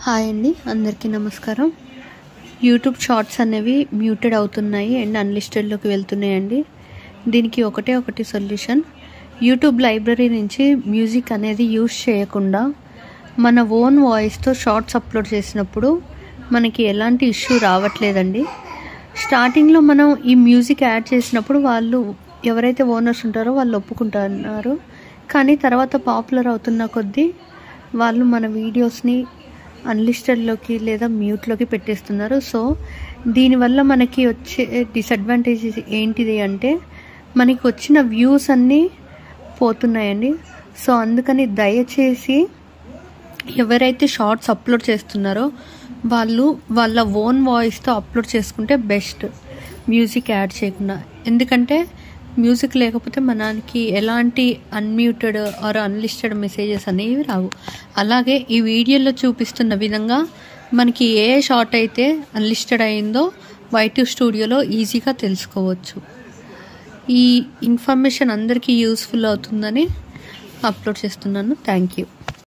Hi అండి, అందరికీ నమస్కారం. యూట్యూబ్ షార్ట్స్ అనేవి మ్యూటెడ్ అవుతున్నాయి అండ్ అన్లిస్టెడ్లోకి వెళ్తున్నాయండి. దీనికి ఒకటి సొల్యూషన్. యూట్యూబ్ లైబ్రరీ నుంచి మ్యూజిక్ అనేది యూజ్ చేయకుండా మన ఓన్ వాయిస్తో షార్ట్స్ అప్లోడ్ చేసినప్పుడు మనకి ఎలాంటి ఇష్యూ రావట్లేదండి. స్టార్టింగ్లో మనం ఈ మ్యూజిక్ యాడ్ చేసినప్పుడు వాళ్ళు ఎవరైతే ఓనర్స్ ఉంటారో వాళ్ళు ఒప్పుకుంటున్నారు, కానీ తర్వాత పాపులర్ అవుతున్న కొద్దీ వాళ్ళు మన వీడియోస్ని అన్లిస్టెడ్లోకి లేదా మ్యూట్లోకి పెట్టేస్తున్నారు. సో దీనివల్ల మనకి వచ్చే డిసడ్వాంటేజ్ ఏంటిది అంటే మనకి వచ్చిన వ్యూస్ అన్నీ పోతున్నాయండి. సో అందుకని దయచేసి ఎవరైతే షార్ట్స్ అప్లోడ్ చేస్తున్నారో వాళ్ళు వాళ్ళ ఓన్ వాయిస్తో అప్లోడ్ చేసుకుంటే బెస్ట్, మ్యూజిక్ యాడ్ చేయకుండా. ఎందుకంటే మ్యూజిక్ లేకపోతే మనకి ఎలాంటి అన్మ్యూటెడ్ ఆర్ అన్లిస్టెడ్ మెసేజెస్ అనేవి రావు. అలాగే ఈ వీడియోలో చూపిస్తున్న విధంగా మనకి ఏ షార్ట్ అయితే అన్లిస్టెడ్ అయిందో YT స్టూడియోలో ఈజీగా తెలుసుకోవచ్చు. ఈ ఇన్ఫర్మేషన్ అందరికీ యూస్ఫుల్ అవుతుందని అప్లోడ్ చేస్తున్నాను. Thank you.